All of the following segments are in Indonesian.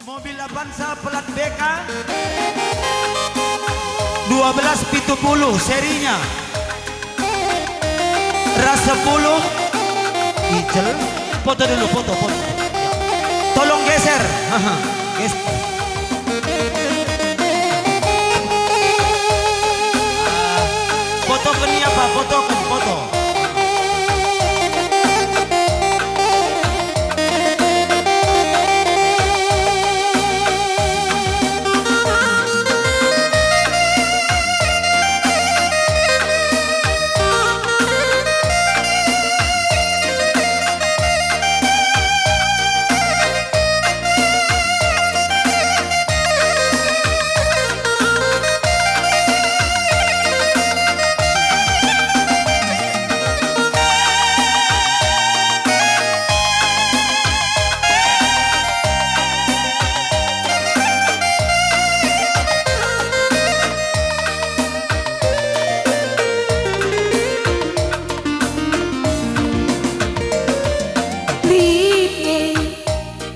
Mobil Avanza plat BK 1270 serinya. Ras 10 Ijel. Foto dulu, foto. Tolong geser. Geser. Foto ini apa? Foto.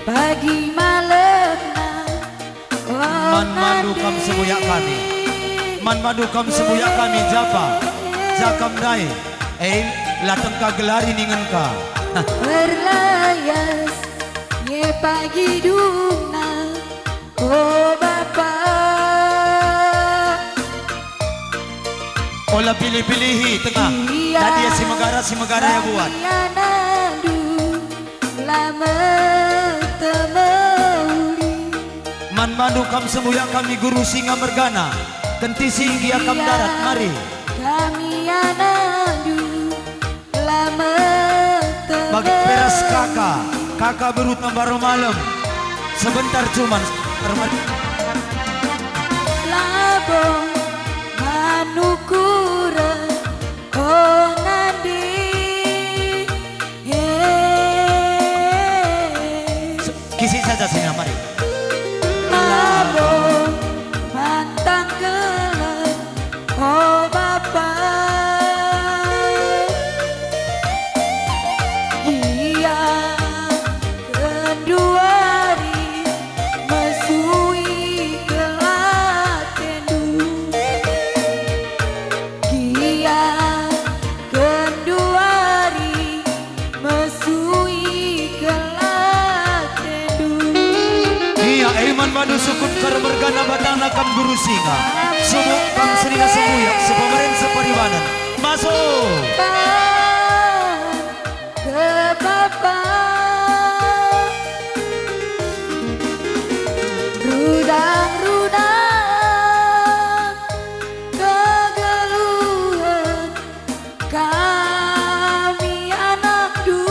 Pagi malam Man madu kam sebuyak kami. Man madu kam sebuyak kami japa. Jakam dai. Lateng ka gelari ningen ka. berlayas ye pagi duna oh bapak Olah pilih-pilihi tengah. Tadi ya si Megara ya buat. Lama temuli Man madu kam sebuyak kami guru singa mergana. Kenti singgi akam darat mari. kami anadu lama Bagi peras kakak berut baru malam. Sebentar cuman labong manukura oh nadi kisi saja sini mari. labong mantang gelap oh bapak iya kenduari mesui kelatendu iya kenduari mesui kelatendu Iya, Iman madu sukut kar mergana batang nakam guru singa. Subuh kam serina sebuyak sepemeren separibanan. Masuk. ke bapak rudang-rudang kegeluhan kami anak du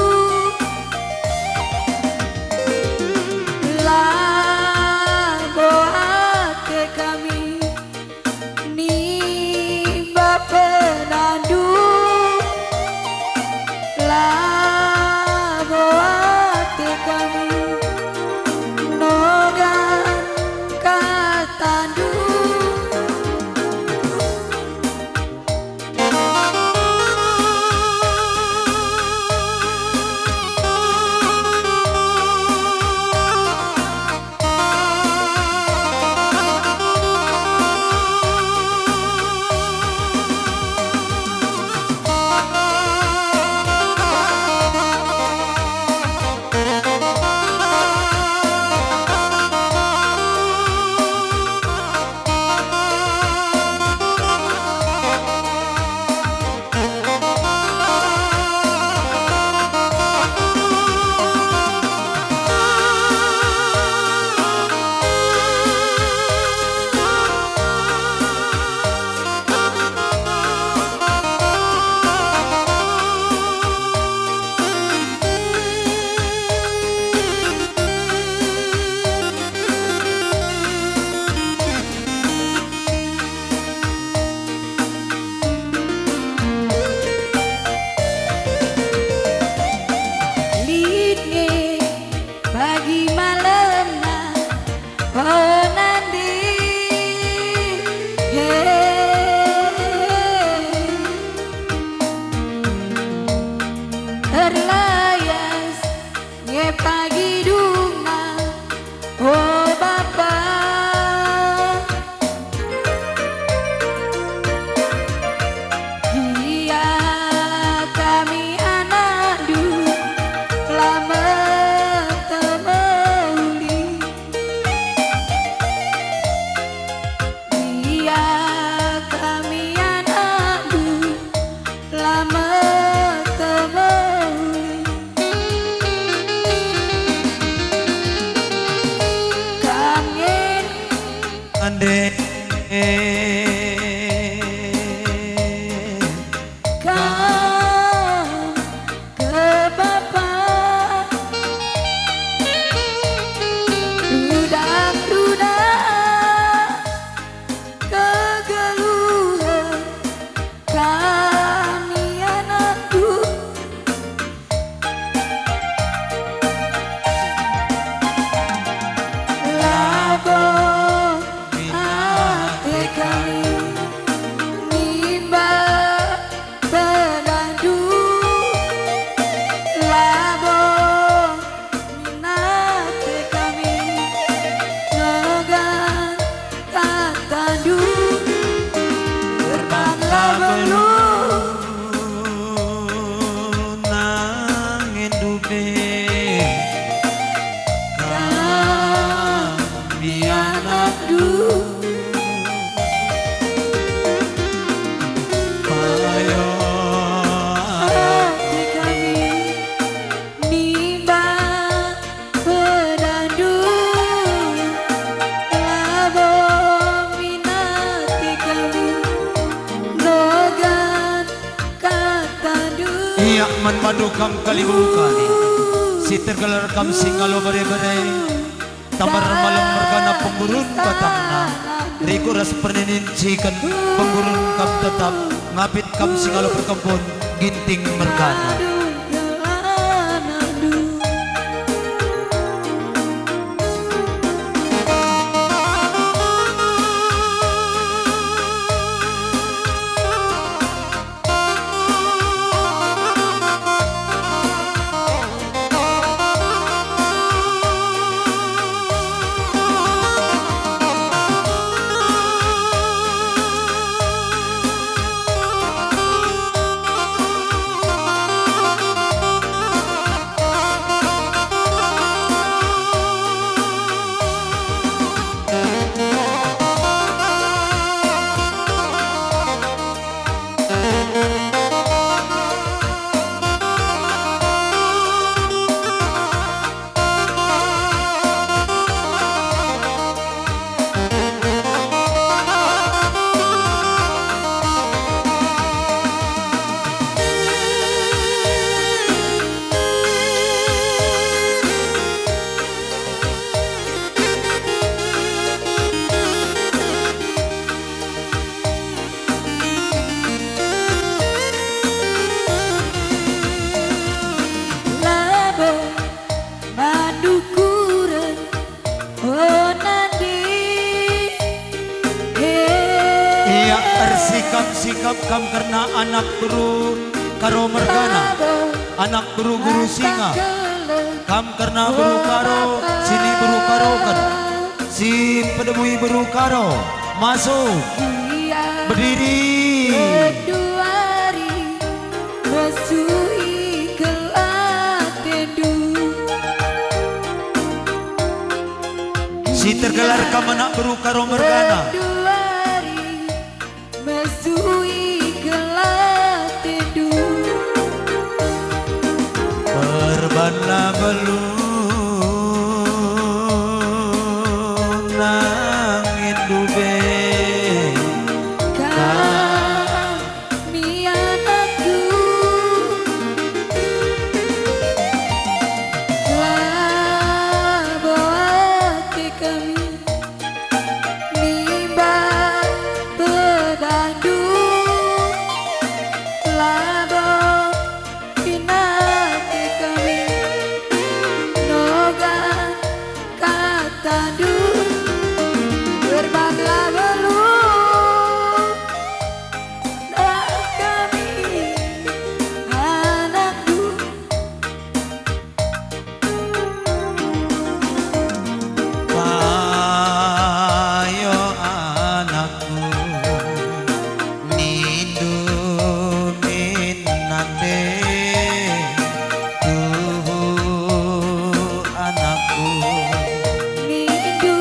laboate kami nimba penandu la ande Kau ke bapa rudak-rudak kegeluhan kami anakku labo ate kami nimba penandu labo minate kami nogan katandu terbanglah belum nangin dube kami anak du payo hati kami nimba penandu labo minate kami nogan katandu iya man madukam kalibukani si tergelar kam singalo bare-bare tamar malam mergana penggurun batangna riku ras perninincikan penggurun kam tetap ngapit kam singalo perkebun ginting mergana labo madukuran oh nadi iya sikap kam karena anak guru karo mergana anak guru singa kam karena buru karo sini buru karo kan si pedemui buru karo masuk berdiri Beduari mesui kelatedu si tergelar kam anak buru karo mergana Beduari mesui kelatedu berbanlah belum nangin dube kami anakku labo ate kami nimba pedandu labo pinate kami nogan katandu berbanglah belum dah kami anakku payo anakku nindu minande anakku nindu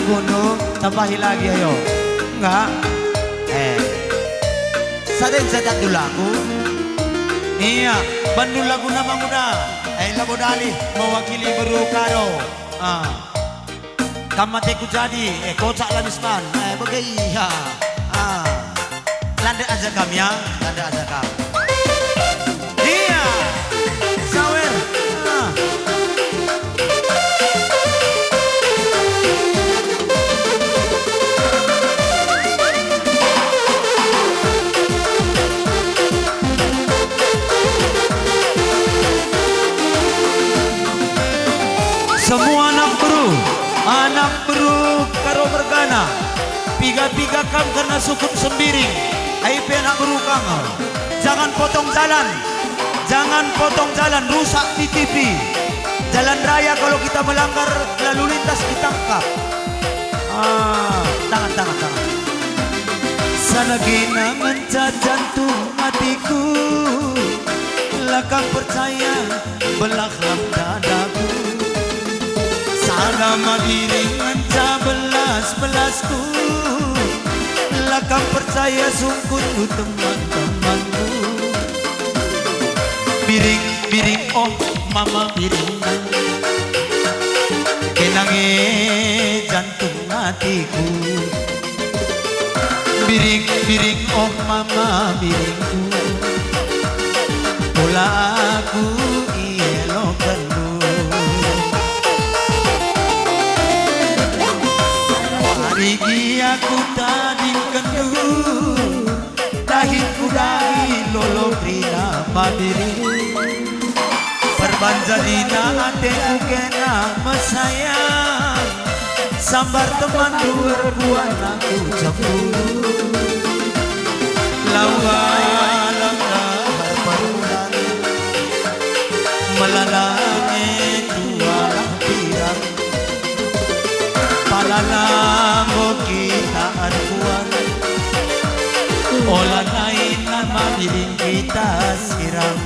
gunung, tambahin lagi ayo. Enggak? Sadeng sadak dulu aku. Iya, bandul lagu nama muda. Lagu dali mewakili berukaro. Kamate ku jadi, kocak laniskan. Bagai iya. Landai aja kami ya, landai aja kami. Iya, sawer. Semua anak beru karo bergana, piga-piga kam karena sukun sembiring. IP anak beru kang, jangan potong jalan, rusak di TV. Jalan raya kalau kita melanggar lalu lintas ditangkap. Tangan. Sana gina mencah jantung hatiku, lakang percaya belakang dadaku. Sana diri mencah belas-belasku, lakang percaya sungkun teman-temanku. Biring oh mama biring, kenange jantung hatiku. Biring oh mama biringku, pula aku ielokan lu. Parigi aku tadi kendu, dahiku dahi lolo krina padiri. Perbanjalina adekku kena mesayang, sambar teman dua buan aku cemburu. Lawalang perbulan, melalangi dua pirang. Palalamo kita arkuan, olah lain nama biring kita siram.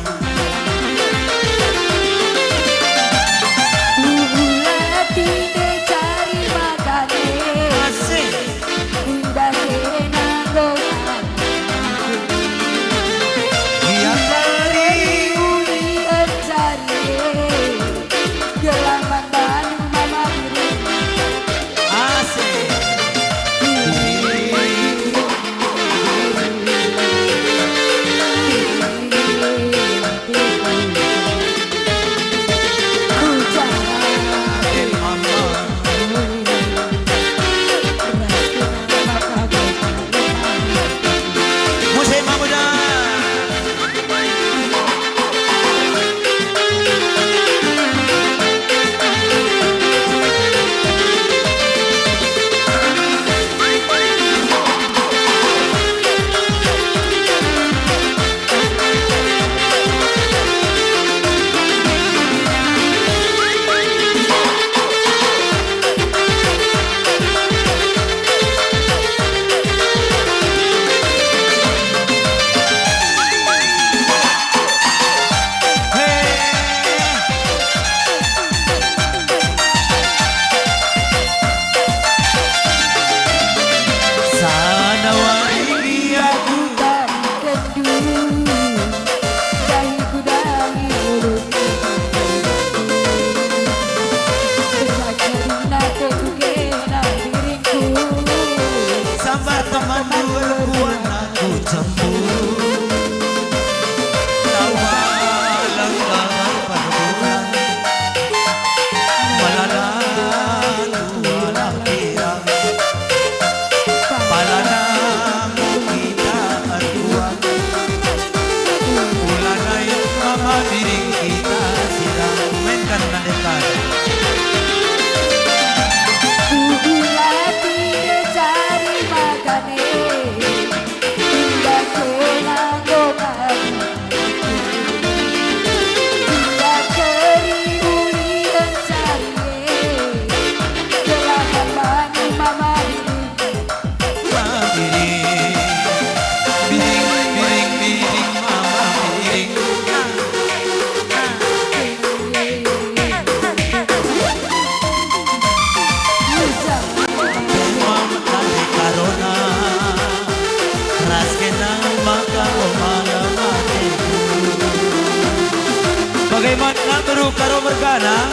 Mergana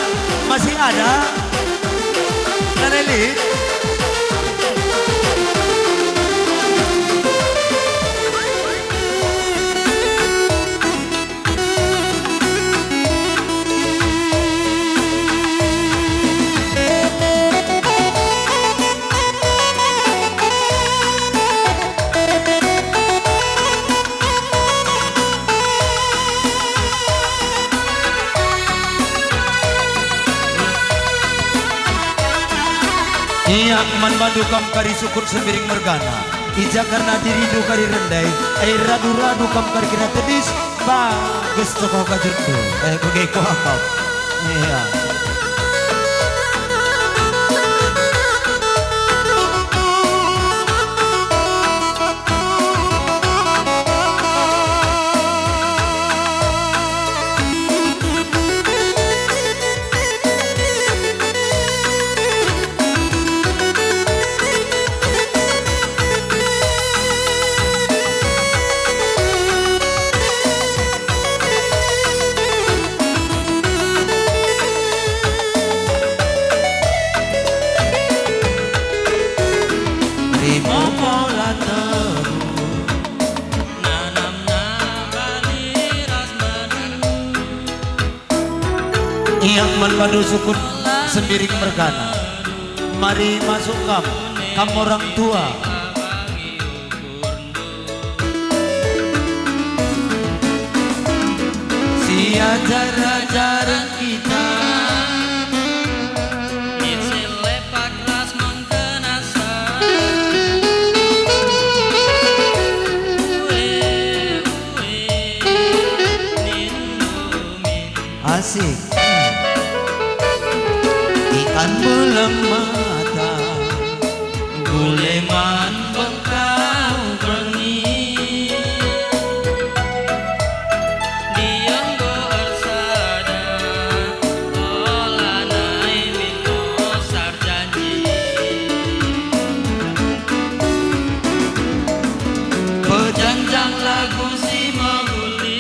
masih ada Nanelit. Iya man madukam kari syukur sembiring mergana ija karena diridu kari rendai air radu-radu kam kari kira tedis bagus toko kajurku bagai ko akap iya Yang melpadu sukun sembiring mergana mari masuk kam orang tua si ajar-ajaran kita asik ikan belum mata guleman bengkau bengi dianggo ersada olanai mino sarjanji pejanjang lagu si maguli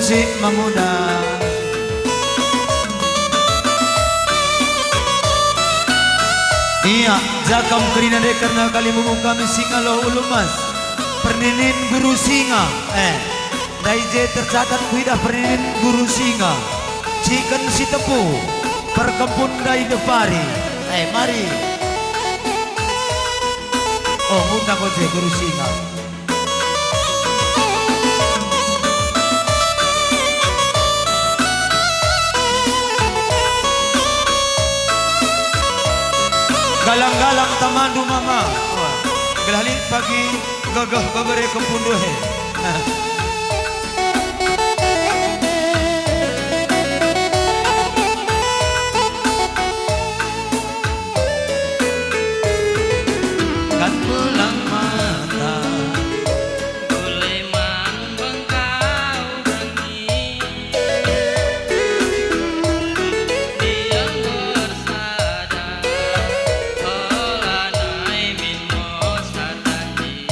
musik memuda iya jakam kerina de karena kali kami singa lo ulumas perninin guru singa daije tercatat kuidah perninin guru singa ciken si tepu perkebun dai depari mari oh ngundang oje guru singa galang-galang tamandu mama gelhalin pagi gagah babere kepunduhe kan pulang mata guleman bengkau bengi diang bersada olanai min mosatanji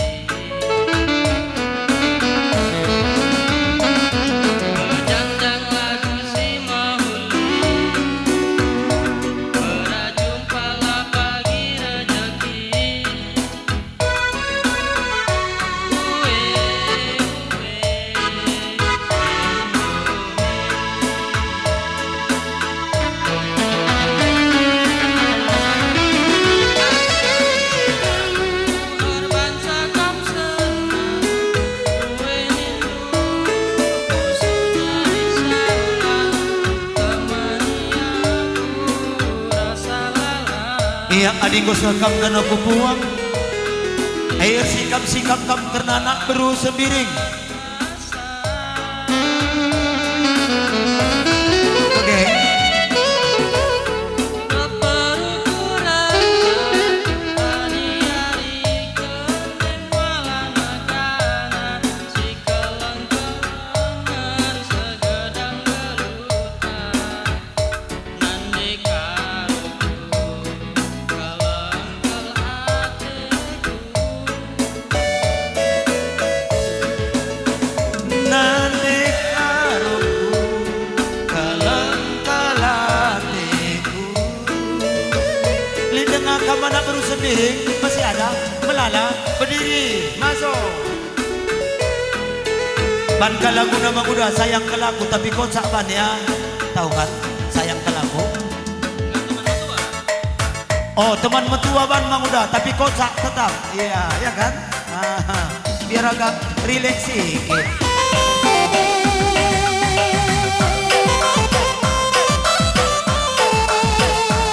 Iya adingos ngakam gana pupuang. Air sikap kam karena anak beru sembiring. Oke. Kamana baru sendiri masih ada melala berdiri masuk. Ban ke lagu nama kuda sayang ke lagu tapi kocak ban ya, tahu kan sayang ke lagu. Oh teman metua ban mang udah tapi kocak tetap, iya ya kan. Biar agak rileks sedikit.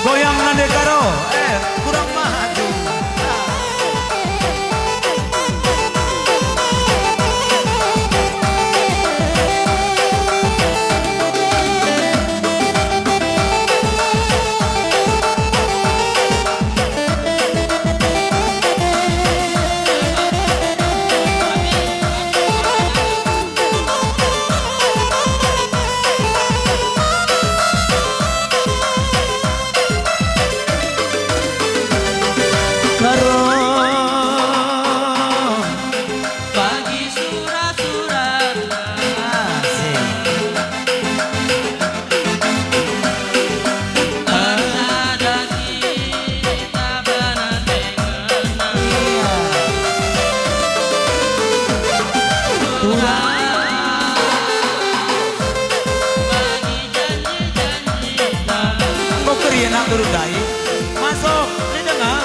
Goyang nade karo, kurang maju. Berudai masuk di tengah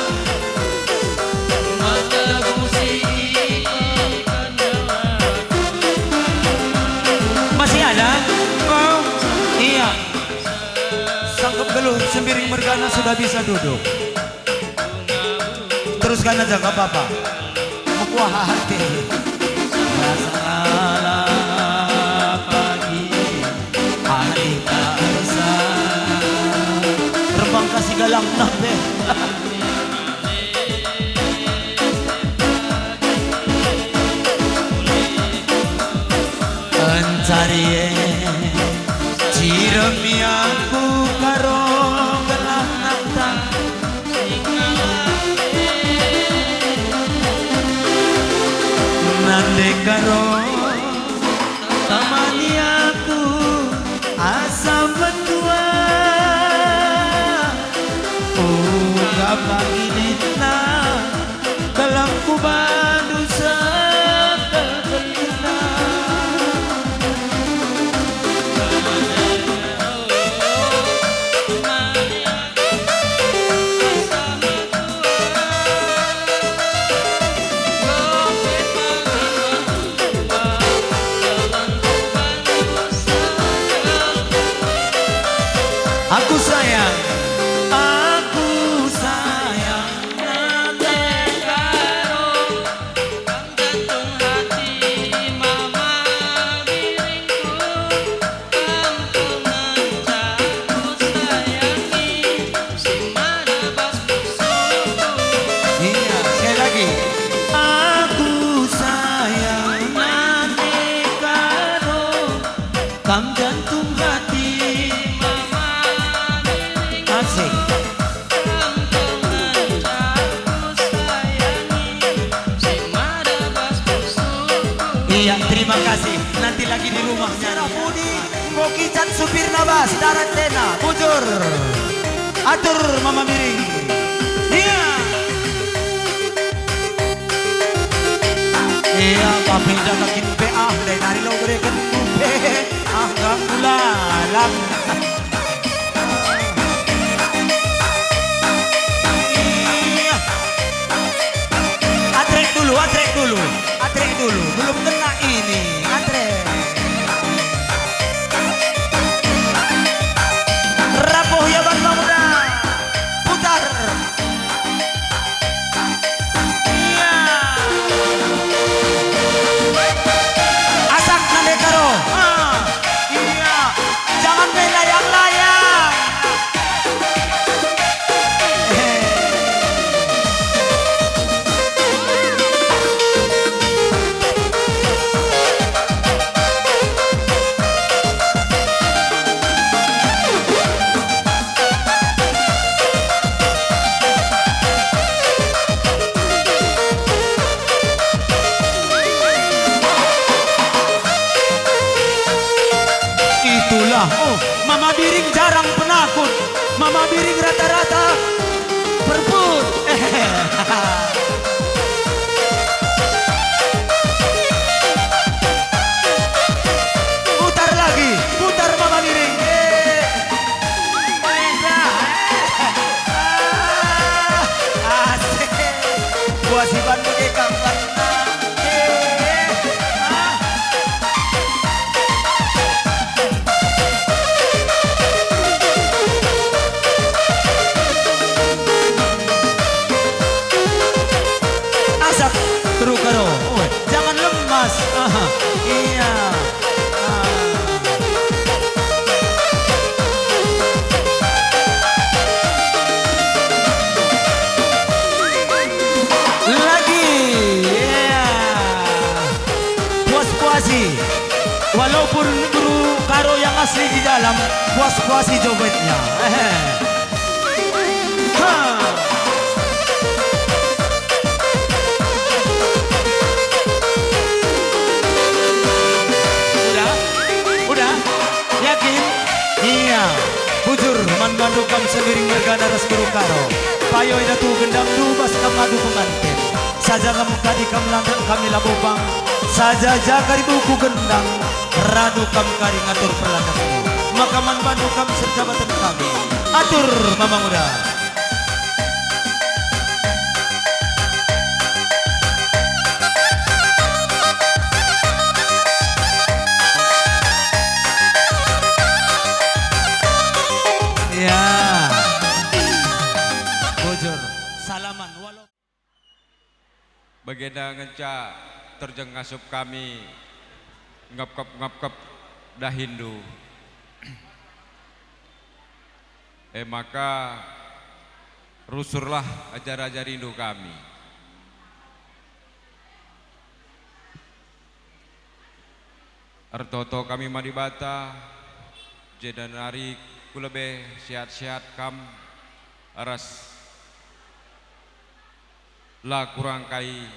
masih ada. Oh iya sanggup geluh sembiring mergana sudah bisa duduk. Teruskan aja gak apa-apa. Mukuah hati masalah pagi hari karsa Bang kasih galang nabe. Mencari ciremi aku karo gelang nata. Nande karo tamani aku asam betua. Pagi nita dalam kubadu sekelina. Aku sayang kam jantung hati mama asik. Iya terima kasih. Nanti lagi di rumahnya Budi Mokicat supir nabas darat tena bujur atur mama miring. Iya iya tapi udah lagi PA deh nari lo berikan agak ulalang. Atrek dulu, belum kena ini. Atrek. Rapuh ya bang muda, putar. miring rata-rata berbun. Putar lagi, putar mama miring. Asik. Kewajiban pakai kapan? Asap terus karo. Jangan lemas. Iya. Lagi. Iya. Puas-puasi. Walaupun guru karo yang asli di dalam, puas-puasi jogetnya. Udah? Yakin? Iya. Bujur mandu kam semiring mergana ras guru karo. Payo ida tu gendam du bas kam madu pengantin. Saja kamu kadi kam landang kami labobang. Saja jaga buku gendang. Radu kam kari ngatur perlandangmu. Maka man bandu kam serjabatan kami. Atur mama muda. Ya. Bujur salaman walau Bagenda ngenca terjeng ngasup kami ngap-kap dah Hindu. Maka rusurlah ajar-ajar Hindu kami. Artoto kami madibata jedanari kulebe sehat-sehat kam aras la kurang kai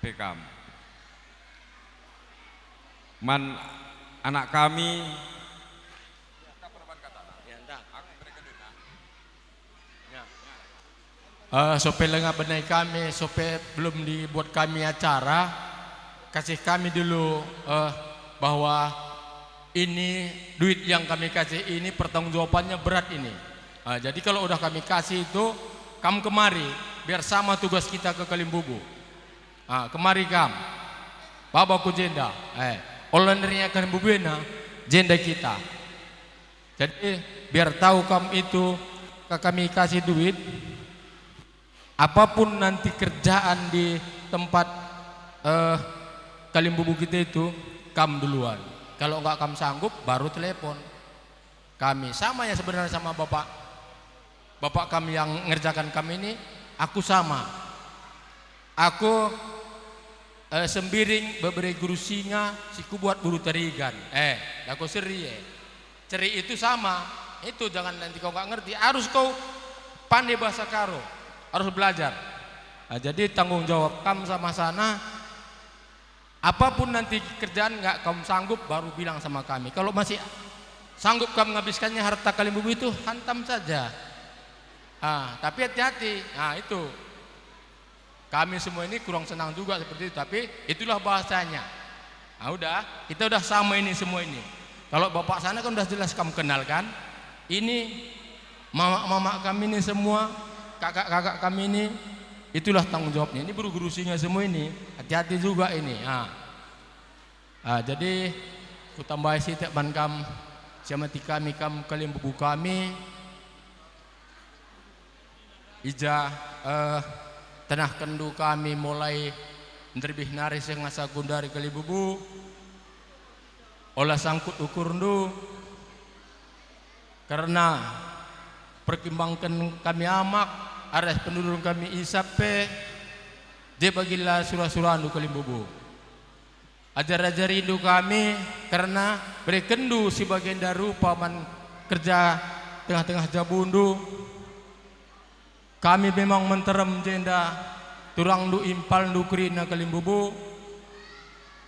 pekam man anak kami sope lengah benai kami, sope belum dibuat kami acara, kasih kami dulu bahwa ini duit yang kami kasih ini pertanggungjawabannya berat ini. Jadi kalau udah kami kasih itu, kamu kemari biar sama tugas kita ke Kalimbubu. Kemari kam, babaku jenda, olandernya Kalimbubu jenda kita. Jadi biar tahu kamu itu kami kasih duit. Apapun nanti kerjaan di tempat Kalimbubu kita itu, kamu duluan. Kalau enggak kamu sanggup, baru telepon. Kami sama ya sebenarnya sama bapak kami yang ngerjakan kami ini, aku sama. Aku sembiring beberapa guru singa, siku buat buru terigan. Aku seri ceri itu sama. Itu jangan nanti kau nggak ngerti, harus kau pandai bahasa karo. Harus belajar. Jadi tanggung jawab kamu sama sana. Apapun nanti kerjaan nggak kamu sanggup, baru bilang sama kami. Kalau masih sanggup kamu menghabiskannya harta Kalimbubu itu, hantam saja. Tapi hati-hati. Itu kami semua ini kurang senang juga seperti itu. Tapi itulah bahasanya. Udah, kita udah sama ini semua ini. Kalau bapak sana kan udah jelas kamu kenal kan. Ini mama kami ini semua, kakak-kakak kami ini, itulah tanggung jawabnya. Ini guru-guru singa semua ini, hati-hati juga ini. Jadi ku tambah setiap ban kam siamati kami kam Kalimbubu kami ija tanah kendu kami mulai nerbih nari sengasa gundari Kalimbubu olah sangkut ukur ndu karena pertimbangkan kami amak aras penduduk kami isape dia bagilah surah-surah andu Kalimbubu ajar-ajar rindu kami karena berekendu si bagian daru paman kerja tengah-tengah jabundu kami memang menterem jenda turang du impal du kerina Kalimbubu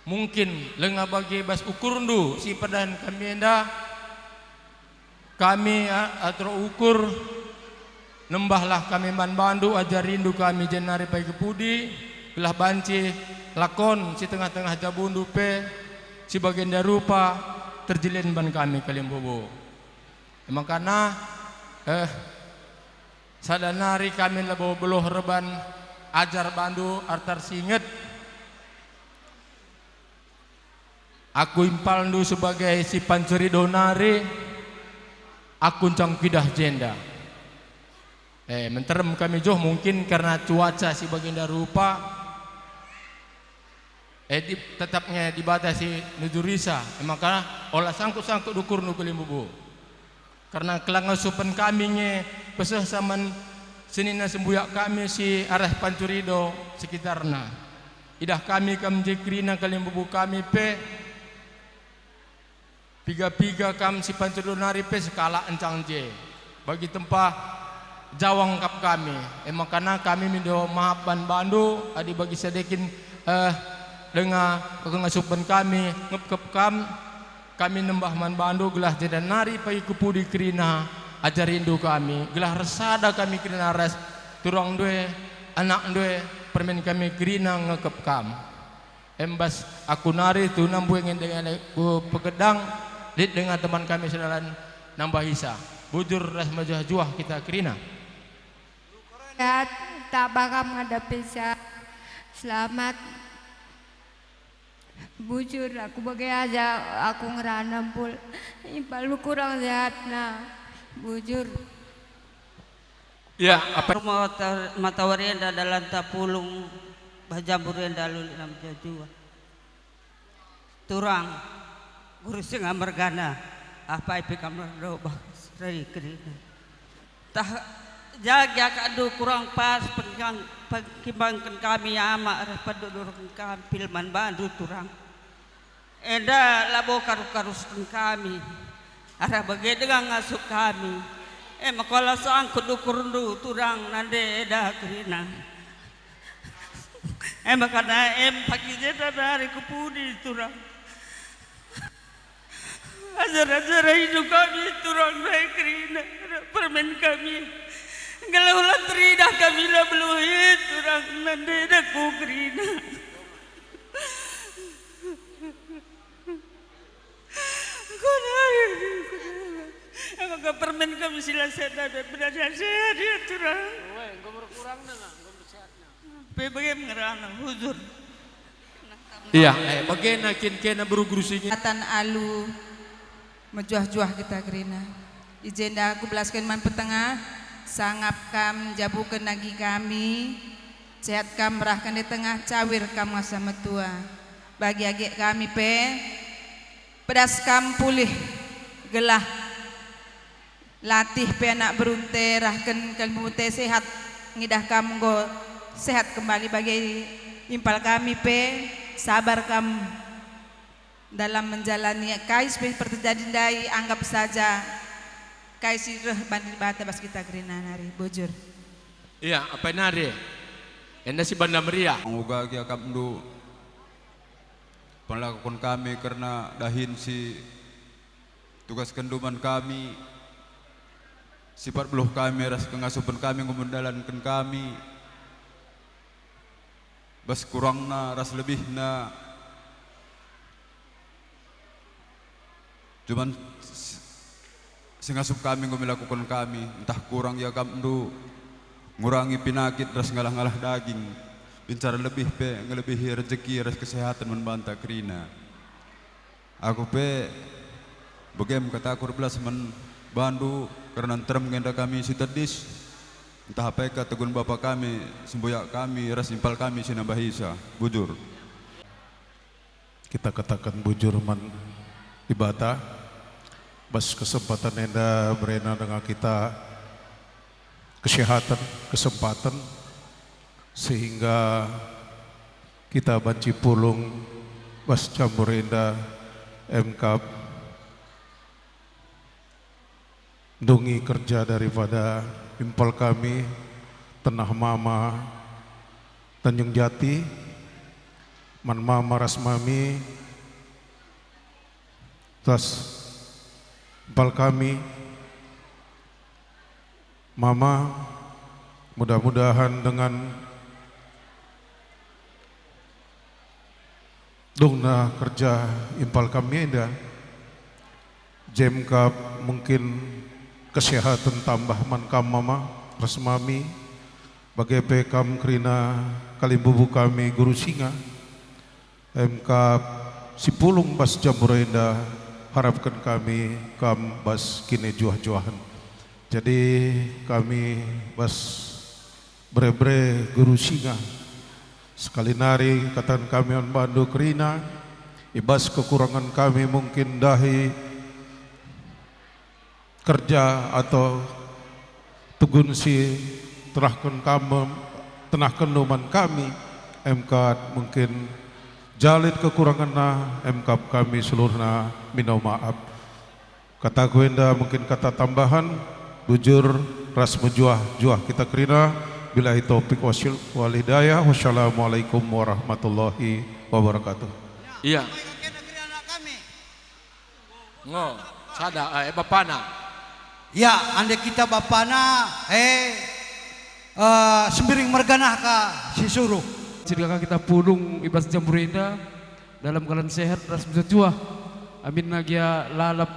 mungkin lengah bagi bas ukur ndu si padan kami enda kami atau ukur nembahlah kami man bandu ajar rindu kami jenari pai kepudi gelah banci lakon si tengah-tengah jabundu pe si bagian darupa terjilin ban kami kalim bobo emang karena sadanari kami labo beloh reban ajar bandu artar singet aku impal ndu sebagai si pancuri donari aku cang pidah jenda menterem kami joh mungkin karena cuaca si baginda rupa tetapnya dibatasi nujurisa maka olah sangkut-sangkut dukur nukulim bubu karena kelang asupan kami nye pesah saman senina sembuyak kami si arah pancurido sekitarna idah kami kamjekrina kalim bubu kami pe piga-piga kam si pancurido nari pe sekala encang je bagi tempah jawang kap kami makanya kami mindo mahapan bandu adi bagi sedekin dengan pengasupan kami ngep kami nembah man bandu gelah jadi nari pai kupudi krina ajar rindu kami gelah resada kami krina res turang due anak due permen kami krina ngekep kam embas aku nari tu nambuengin dengan ku pegedang dit dengan teman kami sedalan nambah hisa bujur res majah juah kita krina tak bakal menghadapi selamat bujur aku bagai aja aku ngerana pul impal lu kurang sehat nah bujur ya apa matawarienda dalam tapulung bajaburienda luli nam jajua turang guru sing amargana apa ipi kamar do bahsri kerina tah jaga kadu kurang pas pengkimbangkan kami ama arah padudurkan kami pilman bandu turang eda labo karus-karuskan kami arah bagai dengan ngasuh kami makola sang kudukur ndu turang nande eda kerina makana pagi jeta dari kupudi turang ajar-ajar hidup kami turang dari kerina permen kami kalau ulang teridah kami lah beluit orang nande daku kerina aku permen kami sila sehat dan benar sehat ya turang Engkau berkurang dengan engkau sehatnya. Bagaimana mengerana huzur iya bagaimana kena buru-guru singa Atan alu mejuah-juah kita kerina ijenda aku belaskan man petengah sangap kam jabukan nagi kami sehat kam merahkan di tengah cawir kam ngasa metua bagi agik kami pe pedas kam pulih gelah latih pe anak berunte rahkan kalmu te sehat ngidah kam go sehat kembali bagi impal kami pe sabar kam dalam menjalani kais pe terjadi dai anggap saja kaisi reh banding bata bas kita kerina nari bujur iya apa nari enda si banda meriah Moga kia kamdu penlakukan kami karena dahin si tugas kenduman kami sifat beluh kami ras kengasupan kami ngumundalankan kami bas kurangna ras lebihna cuman singasup kami melakukan kami entah kurang ya kamdu ngurangi pinakit ras ngalah-ngalah daging bicara lebih pe ngelebihi rezeki ras kesehatan membantah kerina aku pe begem kata aku belas men bandu karena terem ngenda kami si terdis entah apa ka tegun bapa kami semboyak kami ras impal kami sinambahisa bujur kita katakan bujur man ibata bas kesempatan enda berena dengan kita kesehatan kesempatan sehingga kita banci pulung bas campur enda MK dungi kerja daripada impal kami Tanah Mama Tanjung Jati Man Mama Rasmami tas impal kami Mama, mudah-mudahan dengan dongna kerja impal kami ada jemkap mungkin kesehatan tambah man kam mama resmami bagai pekam kerina kalimbubu kami guru singa MK sipulung bas jamburenda harapkan kami kam bas kini juah-juahan. Jadi kami bas bre-bre guru singa sekali nari katan kami on bandu kerina ibas kekurangan kami mungkin dahi kerja atau tugun si terahkan kami tenahkan numan kami MK mungkin jalit kekurangan na MK kami seluruhna minau maaf kata kuenda mungkin kata tambahan bujur ras menjuah juah kita kerina billahi taufiq wal hidayah wassalamualaikum warahmatullahi wabarakatuh. Iya. Ngo, sada bapana. Ya, ande kita bapana sembiring merganah ka si suruh. Jika kita pulung ibas jamburinda dalam keadaan sehat ras menjuah. Amin nagia lalap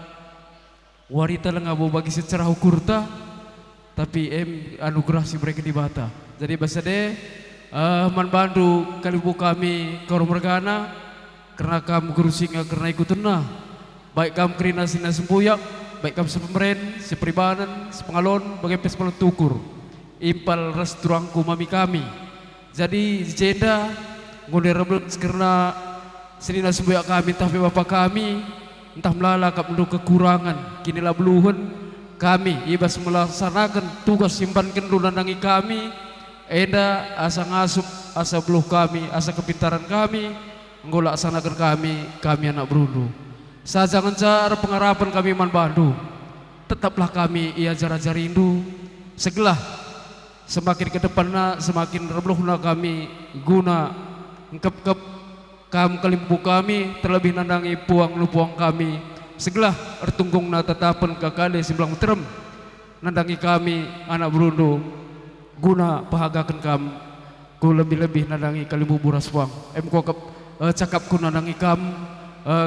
warita lengabu bagi secara hukurta. Tapi anugerah si mereka di bata. Jadi bahasa de man bandu kalibu kami korum regana karena kamu guru singa karena ikut tenah. Baik kamu kerina sina sempuyak, baik kamu sepemeren, sepribanan, sepengalon, bagai pespalan tukur. Impal ras turangku mami kami. Jadi jeda ngundir rebel karena sina sempuyak kami tapi bapak kami entah melala kap mendu kekurangan kinilah beluhun kami ibas melaksanakan tugas simpankan lunandangi kami enda asa ngasup asa beluh kami asa kepintaran kami nggolaksanakan kami anak berundu sajangan cara pengharapan kami man bandu tetaplah kami ia jara-jara rindu segelah semakin ke depanna semakin rebluhna kami guna engkep-kep kam kalimpu kami terlebih nandangi puang kami segelah ertunggung na tetapan kakale simbelang terem nandangi kami anak berundu guna pahagakan kam ku lebih-lebih nandangi kalimbu buras wang ko cakap ku nandangi kam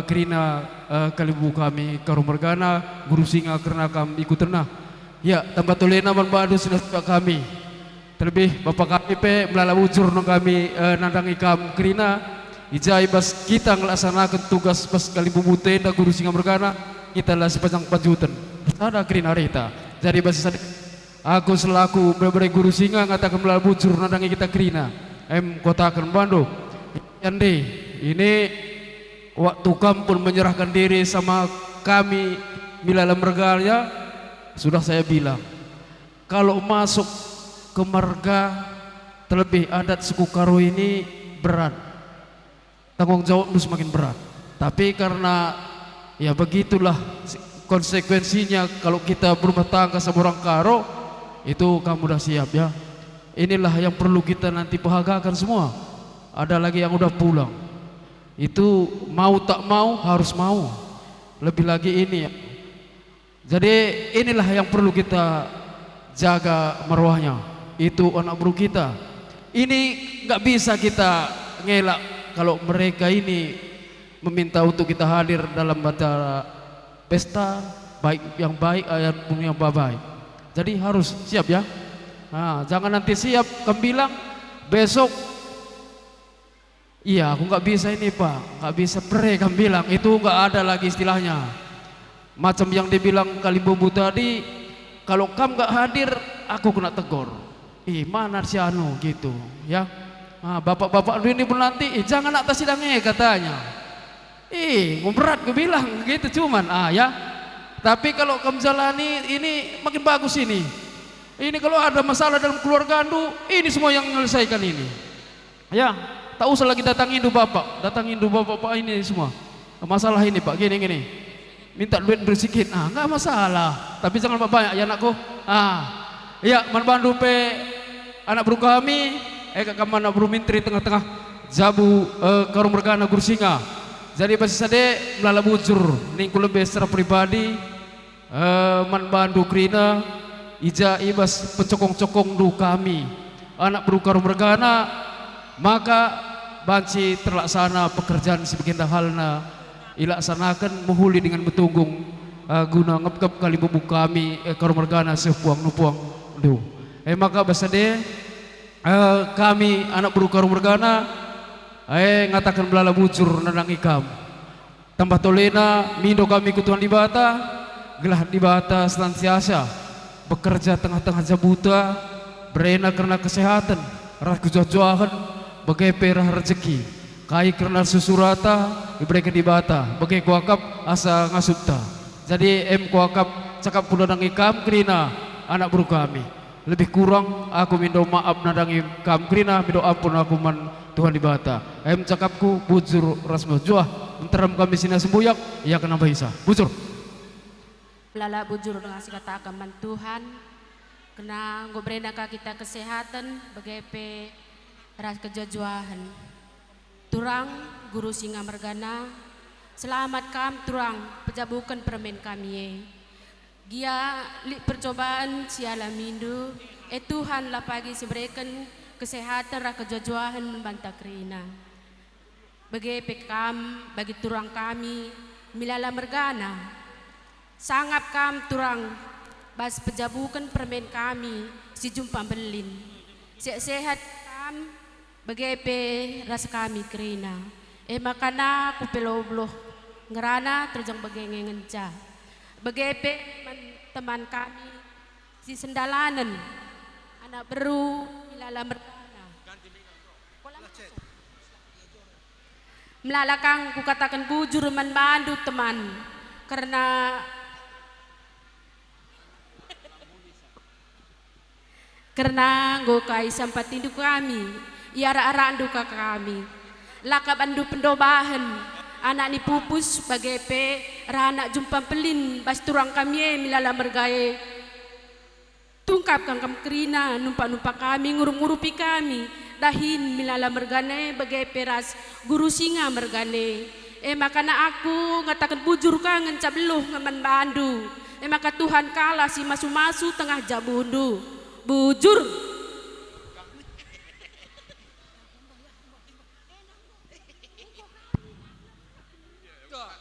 kerina kalimbu kami karumergana guru singa karena kam ikut tenah ya tambah tolena man badu sinasuka kami terlebih bapak kami pe melala ujur no kami nandangi kam kerina ijai bas kita ngelaksanakan tugas bas kalimbu tenda guru singa mergana kita lah sepanjang pajutan ada kerina reta jadi bas aku selaku beberapa guru singa ngatakan melalui bujur nandangi kita kerina kota akan Bandung Yandi ini waktu kamu pun menyerahkan diri sama kami milala merganya sudah saya bilang kalau masuk ke marga terlebih adat suku Karo ini berat tanggung jawab itu semakin berat tapi karena ya begitulah konsekuensinya kalau kita berumah tangga sama orang Karo itu kamu udah siap ya inilah yang perlu kita nanti bahagiakan semua ada lagi yang udah pulang itu mau tak mau harus mau lebih lagi ini ya. Jadi inilah yang perlu kita jaga marwahnya itu anak bro kita ini nggak bisa kita ngelak kalau mereka ini meminta untuk kita hadir dalam acara pesta baik yang baik ataupun yang baik. Jadi harus siap ya. Nah, jangan nanti siap kamu bilang besok iya aku nggak bisa ini pak, nggak bisa kamu bilang itu nggak ada lagi istilahnya. Macam yang dibilang Kalimbubu tadi, kalau kamu nggak hadir aku kena tegur. Mana si anu gitu ya. Bapak-bapak ini pun nanti jangan atas sidangnya katanya berat gue bilang gitu cuman ya tapi kalau kamu jalani ini makin bagus ini kalau ada masalah dalam keluarga andu ini semua yang menyelesaikan ini ya tak usah lagi datangin bapak ini semua masalah ini pak gini minta duit bersikit nggak masalah tapi jangan banyak ya anakku ya man bandu pe anak bro kami kamu anak bro mintri tengah-tengah jabu karum mergana guru singa jadi pasti sade melalui bujur ningku lebih secara pribadi man bandu krina ija ibas pencokong-cokong du kami anak berukar mergana, maka banci terlaksana pekerjaan sebagian halna ilaksanakan menghuli dengan betunggung guna ngepkep kali bubuk kami karo mergana sepuang nupuang du. Maka basade kami anak berukar mergana ngatakan belala bujur nanang ikam tambah tolena mindo kami kutuan di bata gelah di bata senantiasa bekerja tengah-tengah jabuta berena karena kesehatan rah kejojohan bagai perah rezeki kai karena susurata diberikan di bata bagai kuakap asa ngasupta jadi kuakap cakap pula nang ikam kerina anak buru kami lebih kurang aku mindo maaf nadangi kam kerina mindo ampun aku man Tuhan di bata cakapku bujur rasma juah menteram kami sini sembuyak ia kena bahisa bujur lala bujur dengan katakan man Tuhan kena ngobrena ka kita kesehatan bagai ras kejajuahan turang guru singa mergana selamat kam turang pejabukan permen kami gia percobaan siala mindu Tuhan lah pagi seberikan kesehatan ras kejajuahan membantah kerina bagai kam bagi turang kami milala mergana sangap kam turang bas pejabukan permen kami si jumpa belin sehat kam bagai rasa kami kerina makana ku pelobloh ngerana terjang bagai ngenca bagai teman kami si sendalanan anak beru ilala merana melalakang ku katakan bujur man mandu teman karena ngokai sampat induk kami iara-ara anduka kami lakap andu pendobahan anak ni pupus bagai anak jumpa pelin bas turang kami milala mergaye tungkap kang kerina numpak-numpak kami ngurup-ngurupi kami dahin milala mergane bagai peras guru singa mergane makana aku ngatakan bujur kangen cabluh ngaman bandu maka Tuhan kalah si masu-masu tengah jabundu bujur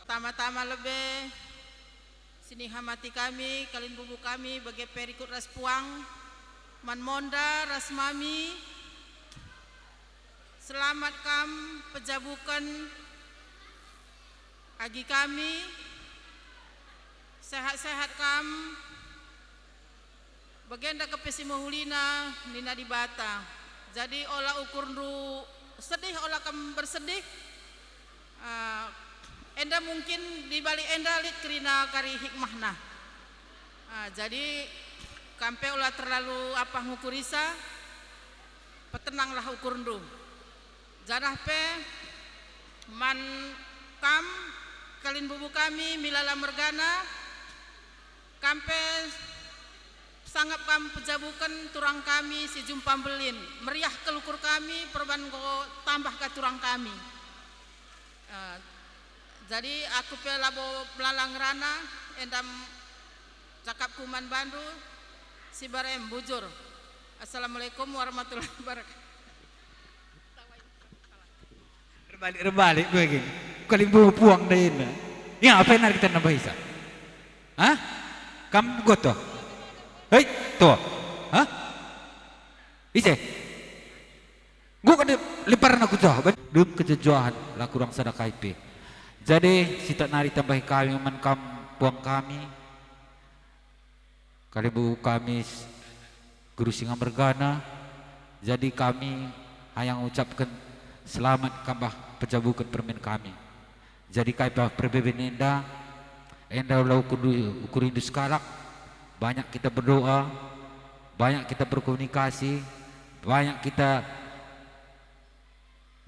tama-tama lebih sini hamati kami kalin bubu kami bagai perikut ras puang man monda ras mami selamat kam pejabukan agi kami sehat-sehat kam bagenda kepesi mahulina nina di bata jadi olah ukur ndu sedih olah kam bersedih enda mungkin di balik enda lit kerina kari hikmahna jadi kampe olah terlalu apa ngukurisa petenanglah ukur ndu janah pe man kam kalin bubu kami milala mergana kampe sangat kami pejabukan turang kami si jumpa belin meriah kelukur kami perban go tambah ke turang kami jadi aku pelabo belalang rana endam cakap kuman bandu si barem bujur. Assalamualaikum warahmatullahi wabarakatuh. Rebalik gue gini kali puang deh ini ya apa yang kita nambah isa kamu gotoh hei tuh ise gua kan lemparan aku tuh dum kejejuahan lah kurang sadar IP jadi si tak nari tambah kami menkam puang kami kali bu kami guru singa mergana jadi kami hayang ucapkan selamat kambah pejabukan permen kami jadi kaipa perbeben enda ulah ukur indu sekalak banyak kita berdoa banyak kita berkomunikasi banyak kita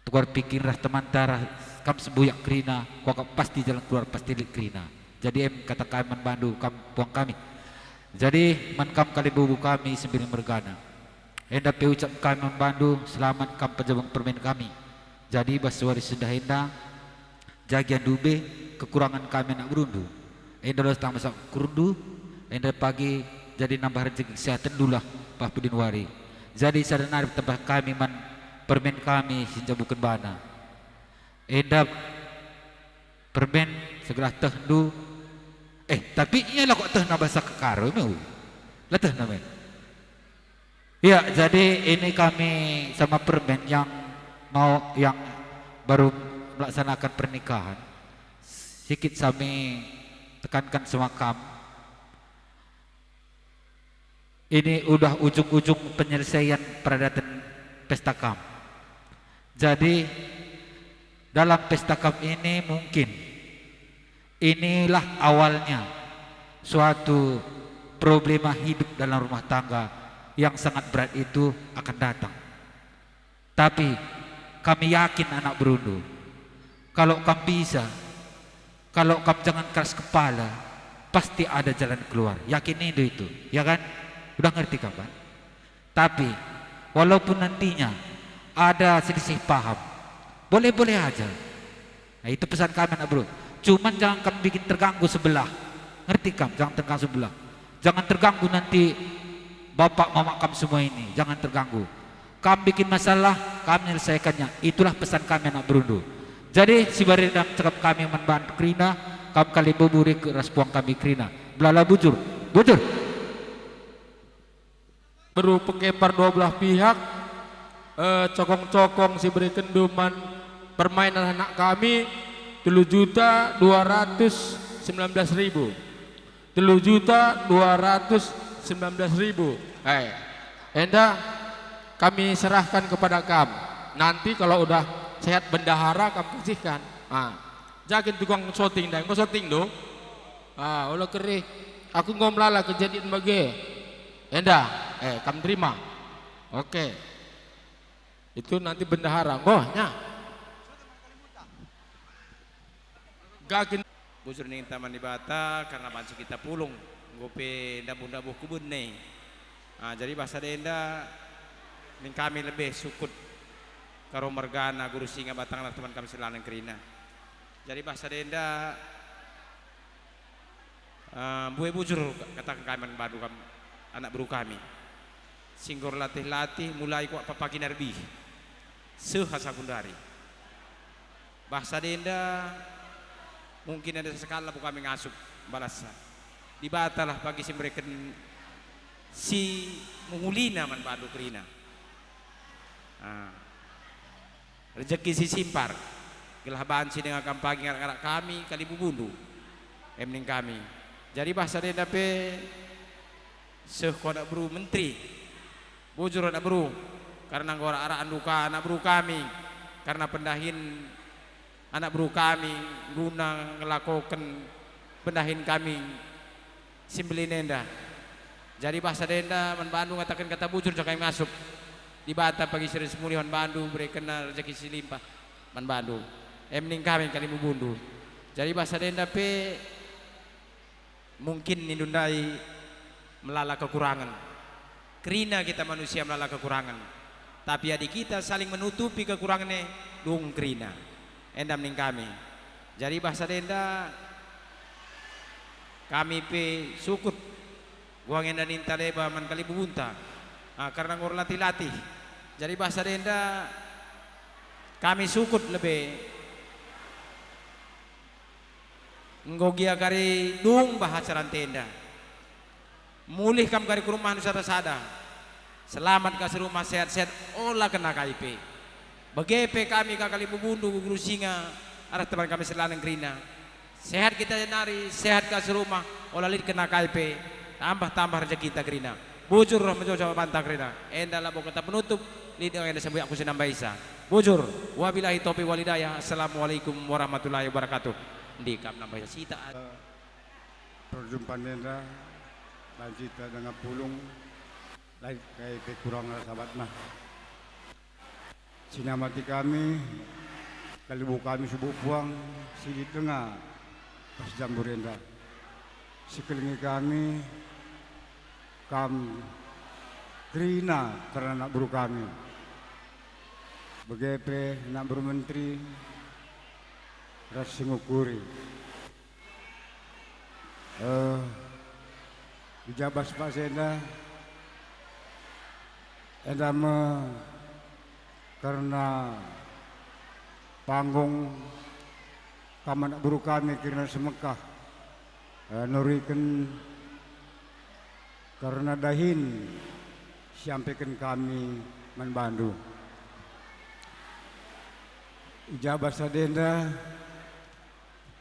tukar pikir ras teman tarah kam sembuyak kerina kau pasti jalan keluar pasti lik kerina jadi kata kami membantu kam puang kami jadi man kam kali bubu kami sembilan mergana enda pe ucap kami membantu selamat kam pejabukan permen kami jadi baswari sudah enda jagian dube kekurangan kami nak berundu enda lo tang masak kurundu enda pagi jadi nambah rezeki kesehatan dulu lah Pak Pudin Wari. Jadi sadana tambah kami man permen kami sinja bukan bana. Endap permen segala teh du. Tapi iyalah kok teh nambah sakakaro mau. Lah teh namanya. Ya, jadi ini kami sama permen yang baru melaksanakan pernikahan. Sedikit kami tekankan semua kamu. Ini udah ujung-ujung penyelesaian peradaban pesta kam. Jadi dalam pesta kam ini mungkin inilah awalnya suatu problema hidup dalam rumah tangga yang sangat berat itu akan datang. Tapi kami yakin anak berundu, kalau kamu bisa, kalau kamu jangan keras kepala, pasti ada jalan keluar. Yakin itu, ya kan? Udah ngerti kapan? Tapi walaupun nantinya ada selisih paham, boleh-boleh aja. Nah itu pesan kami anak bro. Cuman jangan kamu bikin terganggu sebelah. Ngerti kamu? Jangan terganggu sebelah. Jangan terganggu nanti bapak mama kamu semua ini. Jangan terganggu. Kamu bikin masalah, kami menyelesaikannya. Itulah pesan kami anak berundu. Jadi si barindam cakap kami membantu Krina, kamu kali buburi ke raspuang kami Krina. Belala bujur, bujur. Beru pengepar dua belah pihak, cokong-cokong si beri kenduman permainan anak kami 3.219.000, 3.219.000. Enda kami serahkan kepada kamu. Nanti kalau udah sehat bendahara kamu kasihkan. Jangan tukang syuting dah, kau syuting do. Olah kerih. Aku ngomlala kejadian bagi. Enda, kamu terima. Oke. Itu nanti bendahara. Ngohnya. Gagin. Busur ning taman di Bata karena bantu kita pulung. Ngopi dabu-dabu kubun nih. Jadi bahasa denda ning kami lebih sukut karo mergana guru singa batang lah teman kami selanang Krina. Jadi bahasa denda buai bujur katakan kami badu kami anak buru kami. Singgor latih-latih mulai kuat papaki narbi. Sehasa kundari. Bahasa denda mungkin ada sekala bu kami ngasup balasan. Di Batalah bagi si mereka si mengulina man badu Krina. Rezeki si simpar gelaban si dengan kampanye anak kami kali bubundu emning kami. Jadi bahasa denda pe sekolah buru menteri bujur anak buru karena ngora arah anduka anak buru kami karena pendahin anak buru kami guna ngelakukan pendahin kami simbelin denda. Jadi bahasa denda man Bandung katakan kata bujur jangan masuk di Bata pagi sering semuli man Bandung beri kenal rezeki silimpah man Bandung emning kami kali bubundu. Jadi bahasa denda pe mungkin indundai melala kekurangan. Krina kita manusia melala kekurangan. Tapi adik kita saling menutupi kekurangannya dung Krina. Endam ning kami. Jadi bahasa denda kami pe sukut guang enda ninta leba man kali bubunta. Karena ngor latih-latih. Jadi bahasa denda kami sukut lebih nggogia kari dung bahasa rantenda. Mulih kam kari ke rumah nu sada-sada. Selamat kasih rumah sehat-sehat olah kena KIP. Begepe kami kakali bubundu guru singa arah teman kami selanang Krina. Sehat kita nari, sehat kasih rumah olah lid kena KIP. Tambah rezeki kita Krina. Bujur mencoba bantah Krina. Endalah pokok kita penutup lid yang ada sampai aku sinambah Isa. Bujur. Wabillahi taufiq wal hidayah. Assalamualaikum warahmatullahi wabarakatuh. Di kam nambah Sita. Perjumpaan denda lanjut dengan pulung lain kayak kurang sahabat mah sinamati kami kalibu kami subuh puang sidi tengah pas jam burenda sekelilingi kami Krina karena anak buru kami begepe anak buru menteri ras singukuri Ijabas Pak Senda karena panggung kaman buru kami kirana semekah nurikan karena dahin sampaikan kami membantu ijabah sadenda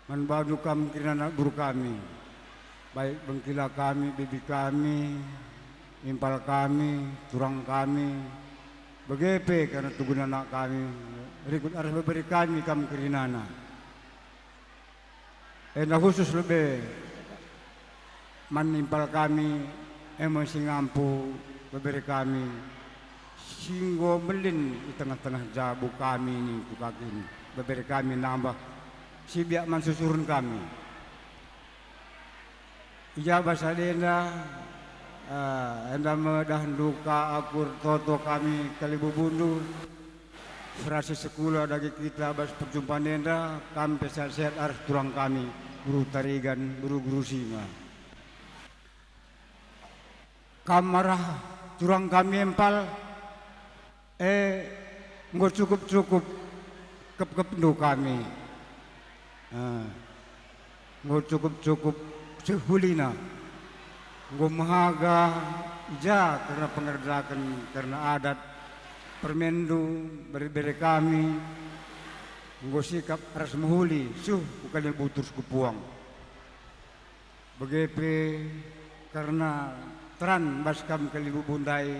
membantu kami kirana buru kami baik bengkila kami, bibi kami, impal kami, turang kami, begepe karena tugun anak kami, rikut arah beberi kami kirinana. Enda khusus lebih manimpal kami, emosi ngampu beberi kami, singgo melin di tengah-tengah jabu kami ini, tukak ini, beberi kami nambah, si biak mansusurun kami. Ijabah sadenda enda medah duka akur toto kami kalibu bundu serasi sekolah dagi kita bas perjumpaan enda kami sehat-sehat harus turang kami guru tarigan guru singa kamarah turang kami empal nggak cukup kep du kami nggak cukup sehulina mahaga ija karena pengerjakan karena adat permendu beri kami sikap ras muhuli bukan butus kupuang begepe karena teran baskam kalibu bundai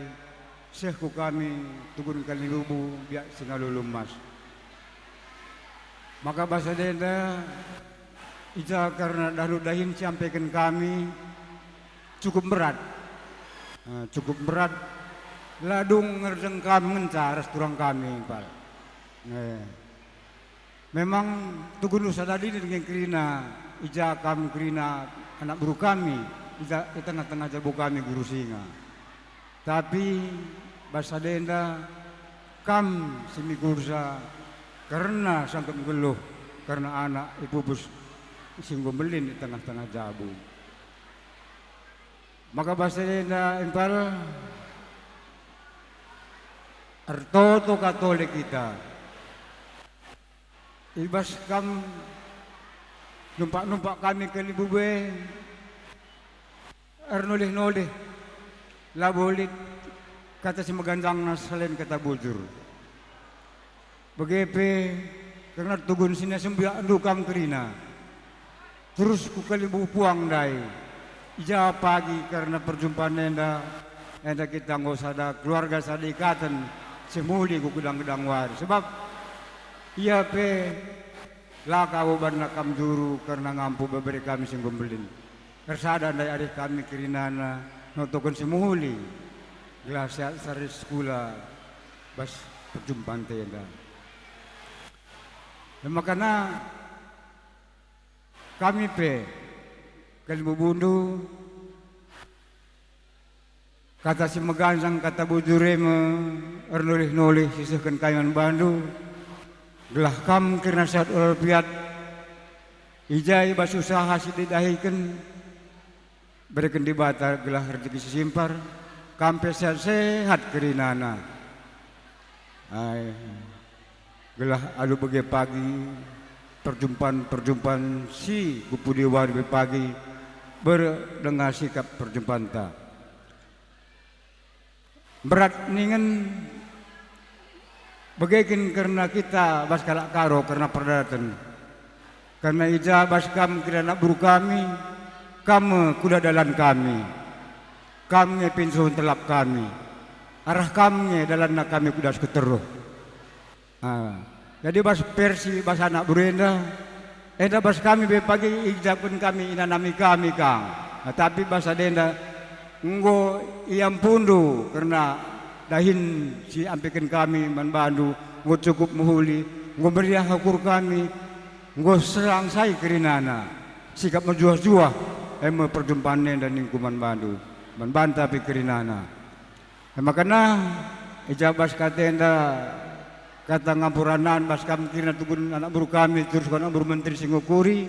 sehku kami tugun kalibu biak singalulum mas maka bahasa denda ija karena dahulu dahin sampaikan kami cukup berat ladung ngerjeng kami ngencar turang kami Pak. Memang tugun usadadi dengan kerina ija kami kerina anak buru kami ija di tengah-tengah jabu kami guru singa tapi bahasa denda kam semigursa karena sangkut geluh karena anak ibu bus singgo melin di tengah-tengah jabu. Maka bahasa denda impal artoto katolik kita. Ibas kam numpak kami ke libube nolih labolit kata si magandang nasalen kata bujur. Begepe karena tugun sini sembiak dukam kerina. Terus ku kalibu puang dai. Ija pagi karena perjumpaan enda kita nggak sada keluarga sada ikatan semuli ku gedang-gedang war. Sebab iya pe laka uban nakam juru karena ngampu beberi kami sing gembelin. Kersada dai adik kami kirinana notokon semuli. Gelas sari sekolah bas perjumpaan tenda. Makanya kami pe kalibu bundu kata si megansang kata bujureme nolih sisihkan kaiman bandu gelah kam kirna sehat piat ijai bas usaha sididahikan berikan di bata gelah rezeki sisimpar kampe sehat kerinana gelah alu bege pagi perjumpaan si kupudi wari pagi berdengar sikap perjumpaan ta berat ningen bagaikan karena kita baskalak karo karena perdatan karena ija baskam kirana buru kami kamu kuda dalan kami pinsun telap kami arah kami dalan kami kuda seketeruh jadi bas persi bas anak burenda bas kami pagi ijapun kami inanami kami kang tapi bas adenda nggo iam pundu karena dahin si ampikan kami membantu nggo cukup muhuli nggo meriah hakur kami nggo serang saya kerinana sikap menjuah-juah perjumpaan dan lingkungan bandu membantah pikirinana makanya ijabas katenda kata ngampuranan bas kami kira tugun anak buru kami terus anak buru menteri singukuri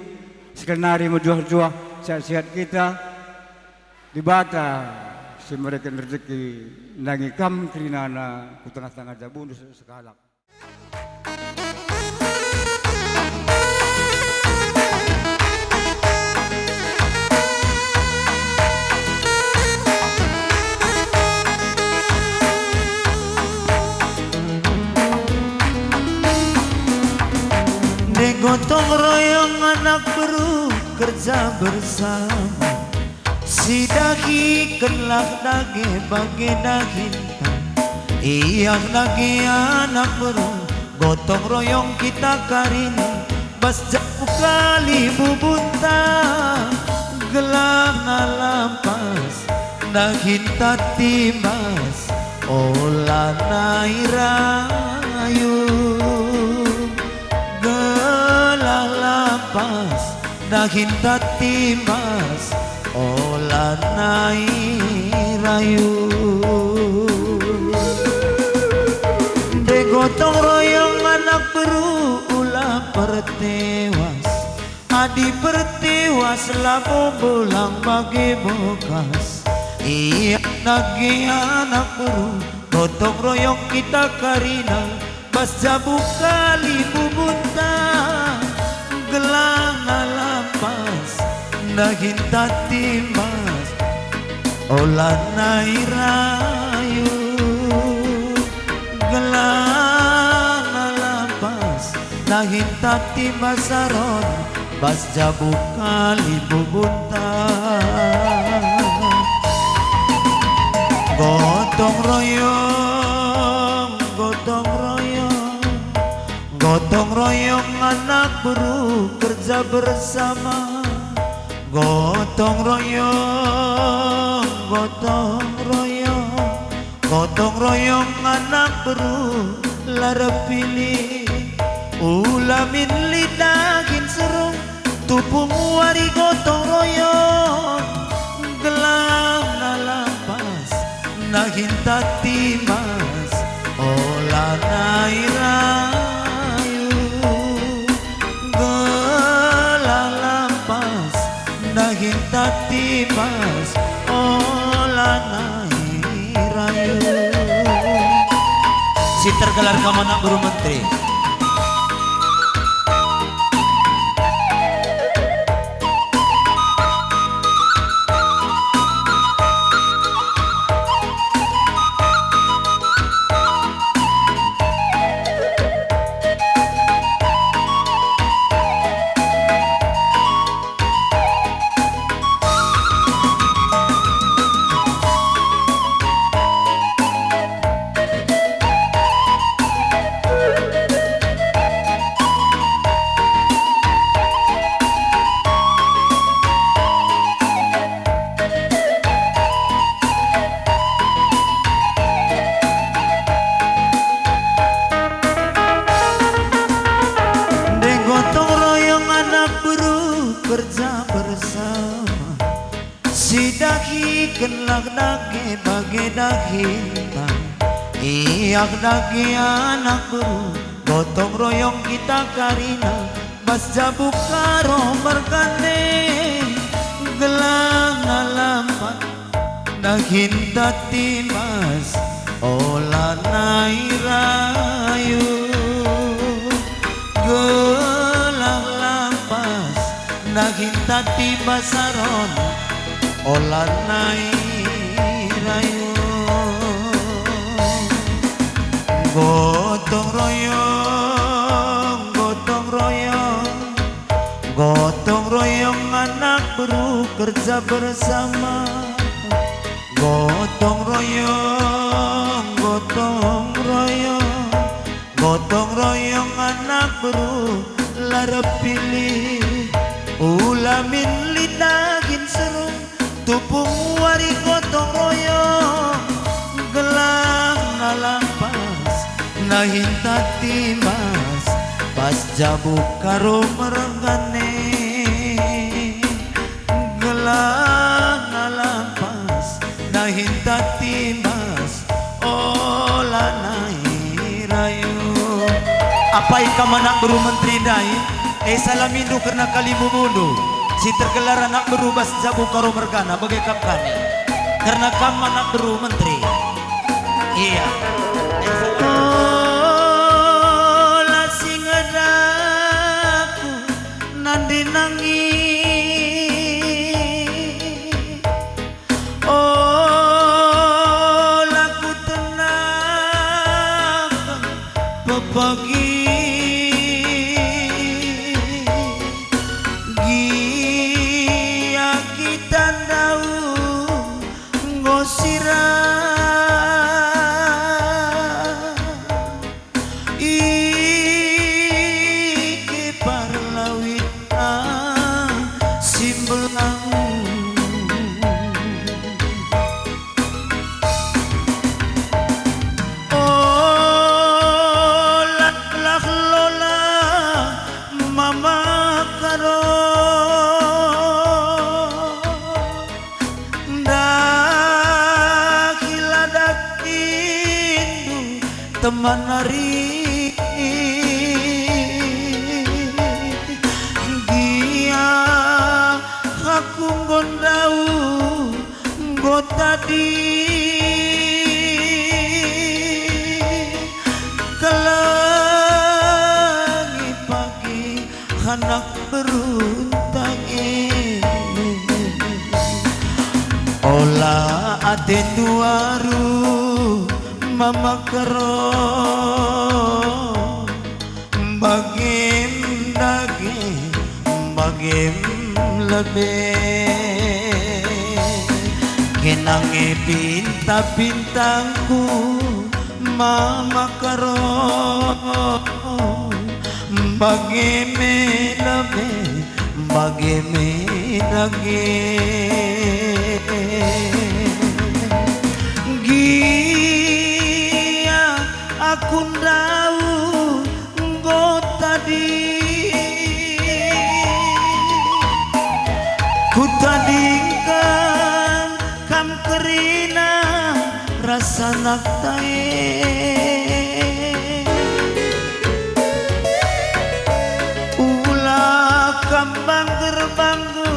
sekenari menjuah-juah sehat-sehat kita di bata si mereka rezeki nangi kam kerinana ku tengah-tengah jabun sekalak. Gotong royong anak baru kerja bersama, si dagi kelak dage bagi dahinta. Iyang dagi anak baru gotong royong kita karini, bas japu kali bubunta gelang alampas dahinta timbas olah nairayu. Pas dahinta timbas olah nairayu. De gotong royong anak beru ulah pertewas, adi pertewas labo bolang bagi bokas. Iya nagi anak beru gotong royong kita karina, bas jabu kali bubunta gelang alampas dahinta timbas olah nairayu. Gelang alampas dahinta timbas saron bas jabu kali bubunta. Gotong royong, gotong royong, gotong royong anak baru kerja bersama. Gotong royong, gotong royong, gotong royong anak baru lara pilih. Ulamin lidagin serung tupung wari gotong royong. Gelang nalampas nahinta timas olah nairayu. Gelang lampas nahinta timas olah nairayu. Si tergelar kamana Guru Menteri. Kerja bersama, si dagi kenlak dagi bagi dahinta. Iyak dagi anak baru gotong royong kita karina, bas jabu karo mergane. Gelang alampan dahinta timas olah nairayu. Gelang lampas dahinta tiba saron olah nairayu. Gotong royong, gotong royong, gotong royong anak baru kerja bersama. Gotong royong, gotong royong, gotong royong anak baru lara pilih. Ulamin lidagin serung tupung wari gotong royong. Gelang nalampas nahinta timas pas jabu karo merengane. Gelang nalampas nahinta timas olah nairayu. Apa ika manak Guru Menteri dai salamindu karena kalimu mundu si tergelar anak berubah jabu karo mergana bagaikan kami karena kamu anak beru menteri. Iya. Oh, la sing adaku nandi nangis. Oh, laku tenang pepagi. Gia kita dau ngosira. Teman hari dia aku gondau go tadi kelangi pagi anak beruntang olah ate tuaru mama kero bagim daging bagim lebe kenange pinta-pintangku mama kero bagim lebe bagim daging aku ndau nggo tadi ku tandingkan kam kerina rasa naktae ulah kam bangger-bangger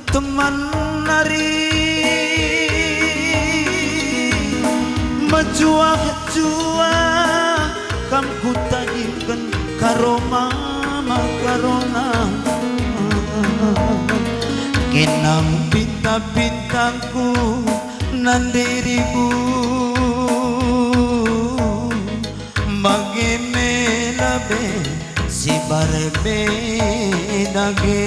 teman nari mejuah-juah kam ku tandingkan karo mama karona kenang bintang-bintangku nandiribu bagaimana be si barebe dage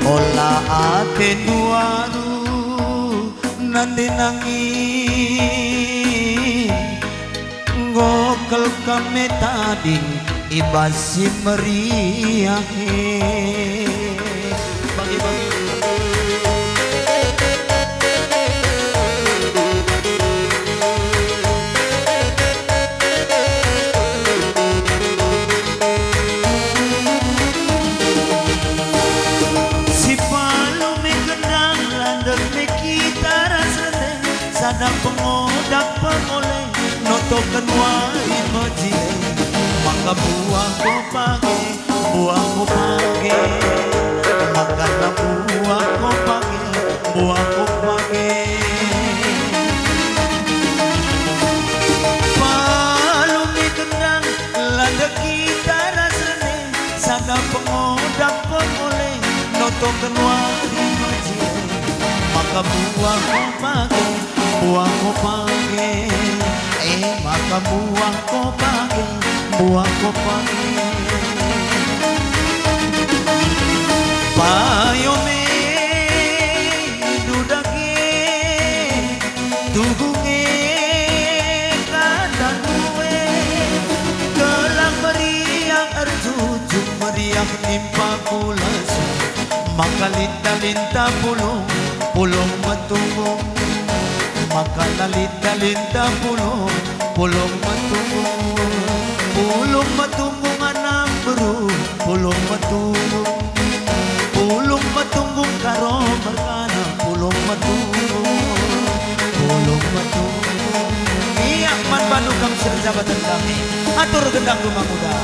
ola ate duaru nandi nangis ngokel kame tading ibasi meriahe bagi-bagi si palu me gendang landeng me kita rasane sadang pengodak pengoleh notokan wari mojile maka buang ko pagi maka na buang ko pagi palu mi kendang lada kita rasane sadang pengodak pengoleh notokan wari mojile maka buang ko pagi maka buang ko pagi payo me dudake tugunge kadang gue kelang meriang arjujung meriang nimpa pulas maka linta-linta pulung matunggung maka linta pulung matunggung anak beru pulung matunggung karo merkana pulung matunggung iya man banu kang serjabatan kami atur gendang rumah muda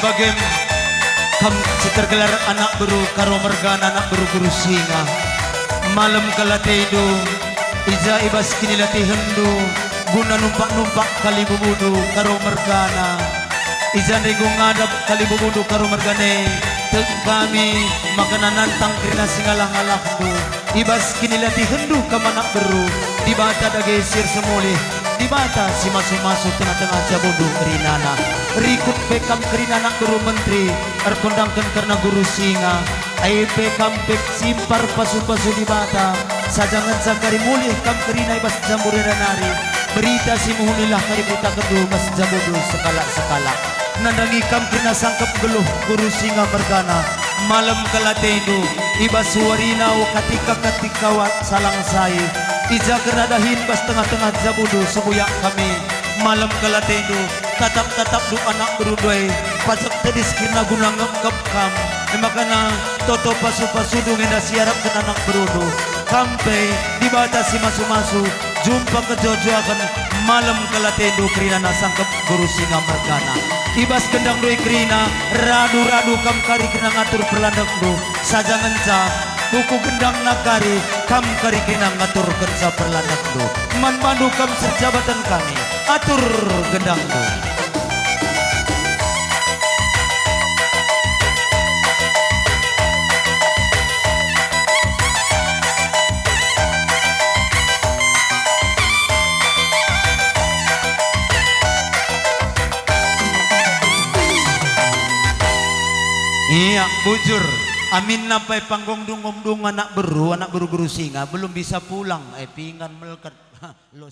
bagem kam tergelar anak beru karo mergana anak beru guru singa malam kalatedo iza ibas kini latih hendu guna numpak kali bubudu karo mergana iza nego ngadap kali bubudu karo mergane tek kami makanan nantang krina singalah-ngalah hendu ibas kini latih hendu kam anak beru di bata dagesir semoleh di bata si masuk-masuk tengah-tengah jabodu kerinana rikut pekam kerinana guru menteri erkondangkan karena guru singa ai pekam pek simpar pasu-pasu di bata sajangan sakari mulih kam kerina ibas jamburena nari berita si muhunilah kari puta kedua mas jabodu sekala-sekala nandangi kam kerina sangkap geluh guru singa mergana malam kalatendo ibas suarina katika salang sai Ija kena dahin bas tengah-tengah jabudu sebuyak kami malam kalatendo tatap-tatap du anak berudai pajak tedis kena guna ngekep kam makana toto pasu-pasu du ngenda siarap kena anak berudu kampai dibatasi masu-masu jumpa kejojo akan malam kalatendo kerina nasangkep guru singa mergana ibas gendang doi kerina radu-radu kam kari kena ngatur perlandang du saja ngenca buku gendang nakari kam kari kena ngatur kerja perlandang du man mandu kam serjabatan kami atur gendang du iya bujur amin nampai panggung dungum dung anak beru guru singa belum bisa pulang pinggan meleket lo